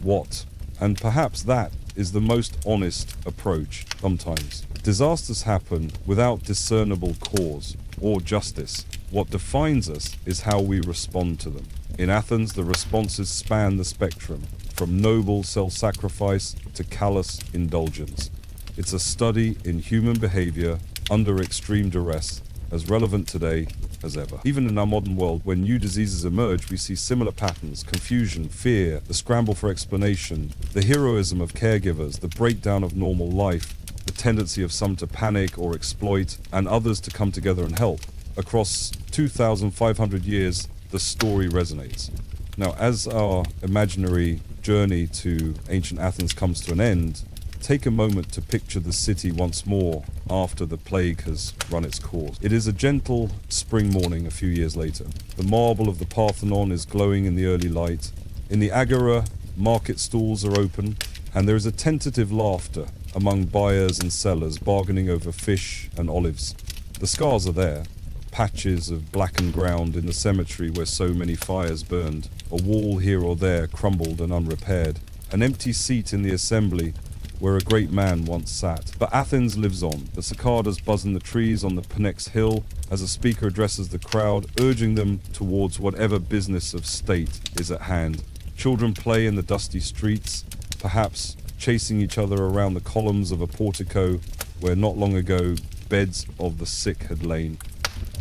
what. And perhaps that is the most honest approach sometimes. Disasters happen without discernible cause or justice. What defines us is how we respond to them. In Athens, the responses span the spectrum, from noble self-sacrifice to callous indulgence. It's a study in human behavior under extreme duress, as relevant today as ever. Even in our modern world, when new diseases emerge, we see similar patterns: confusion, fear, the scramble for explanation, the heroism of caregivers, the breakdown of normal life, the tendency of some to panic or exploit, and others to come together and help. Across 2,500 years, the story resonates. Now, as our imaginary journey to ancient Athens comes to an end, take a moment to picture the city once more after the plague has run its course. It is a gentle spring morning a few years later. The marble of the Parthenon is glowing in the early light. In the Agora, market stalls are open, and there is a tentative laughter among buyers and sellers bargaining over fish and olives. The scars are there. Patches of blackened ground in the cemetery where so many fires burned, a wall here or there crumbled and unrepaired, an empty seat in the assembly where a great man once sat. But Athens lives on. The cicadas buzz in the trees on the Pnyx hill as a speaker addresses the crowd, urging them towards whatever business of state is at hand. Children play in the dusty streets, perhaps chasing each other around the columns of a portico where not long ago beds of the sick had lain.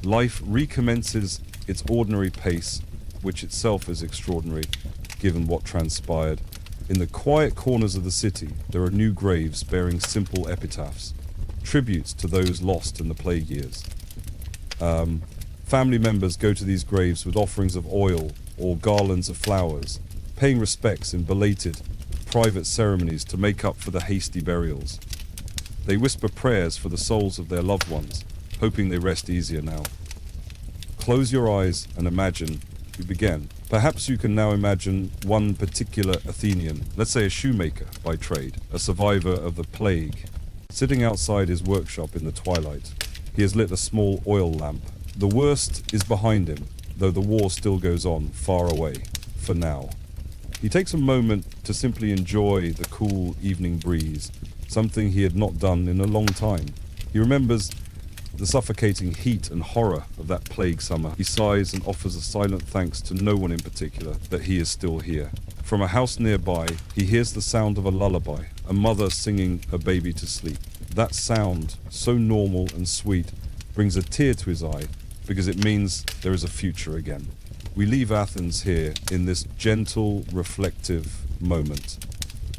Life recommences its ordinary pace, which itself is extraordinary, given what transpired. In the quiet corners of the city, there are new graves bearing simple epitaphs, tributes to those lost in the plague years. Family members go to these graves with offerings of oil or garlands of flowers, paying respects in belated, private ceremonies to make up for the hasty burials. They whisper prayers for the souls of their loved ones, hoping they rest easier now. Close your eyes and imagine you began. Perhaps you can now imagine one particular Athenian, let's say a shoemaker by trade, a survivor of the plague, sitting outside his workshop in the twilight. He has lit a small oil lamp. The worst is behind him, though the war still goes on, far away, for now. He takes a moment to simply enjoy the cool evening breeze, something he had not done in a long time. He remembers the suffocating heat and horror of that plague summer, he sighs and offers a silent thanks to no one in particular that he is still here. From a house nearby, he hears the sound of a lullaby, a mother singing her baby to sleep. That sound, so normal and sweet, brings a tear to his eye because it means there is a future again. We leave Athens here in this gentle, reflective moment.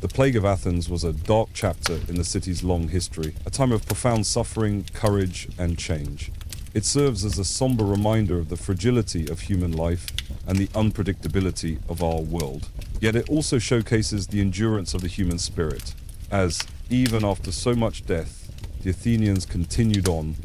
The plague of Athens was a dark chapter in the city's long history, a time of profound suffering, courage, and change. It serves as a somber reminder of the fragility of human life and the unpredictability of our world. Yet it also showcases the endurance of the human spirit, as, even after so much death, the Athenians continued on,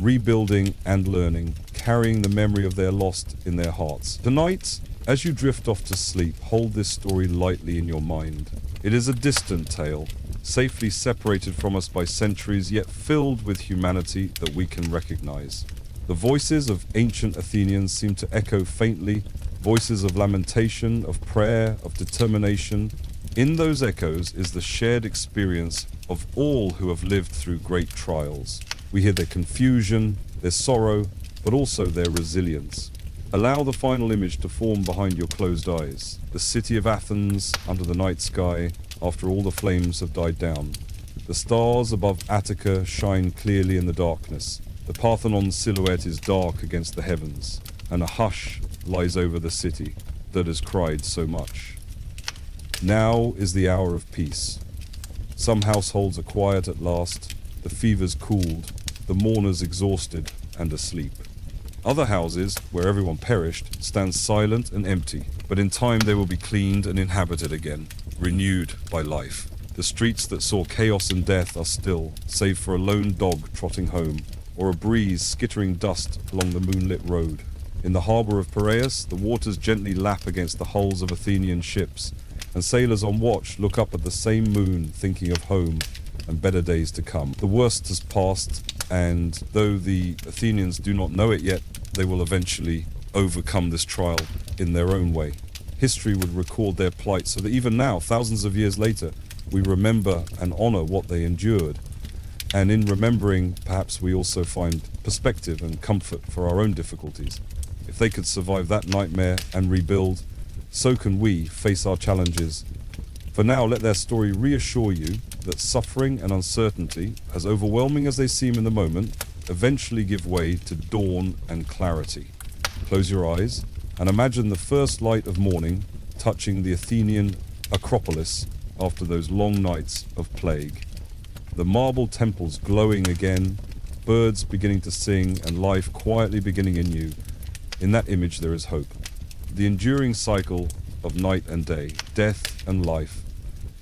rebuilding and learning, carrying the memory of their lost in their hearts. Tonight, as you drift off to sleep, hold this story lightly in your mind. It is a distant tale, safely separated from us by centuries, yet filled with humanity that we can recognize. The voices of ancient Athenians seem to echo faintly, voices of lamentation, of prayer, of determination. In those echoes is the shared experience of all who have lived through great trials. We hear their confusion, their sorrow, but also their resilience. Allow the final image to form behind your closed eyes. The city of Athens under the night sky after all the flames have died down. The stars above Attica shine clearly in the darkness. The Parthenon's silhouette is dark against the heavens, and a hush lies over the city that has cried so much. Now is the hour of peace. Some households are quiet at last, the fever's cooled, the mourners exhausted and asleep. Other houses, where everyone perished, stand silent and empty, but in time they will be cleaned and inhabited again, renewed by life. The streets that saw chaos and death are still, save for a lone dog trotting home, or a breeze skittering dust along the moonlit road. In the harbour of Piraeus, the waters gently lap against the hulls of Athenian ships, and sailors on watch look up at the same moon, thinking of home and better days to come. The worst has passed, and though the Athenians do not know it yet, they will eventually overcome this trial in their own way. History would record their plight so that even now, thousands of years later, we remember and honor what they endured. And in remembering, perhaps we also find perspective and comfort for our own difficulties. If they could survive that nightmare and rebuild, so can we face our challenges. For now, let their story reassure you that suffering and uncertainty, as overwhelming as they seem in the moment, eventually give way to dawn and clarity. Close your eyes and imagine the first light of morning touching the Athenian Acropolis after those long nights of plague. The marble temples glowing again, birds beginning to sing, and life quietly beginning anew. In that image there is hope. The enduring cycle of night and day, death and life,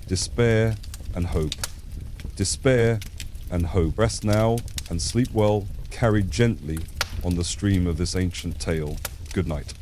despair and hope. Despair and hope. Rest now and sleep well, carried gently on the stream of this ancient tale. Good night.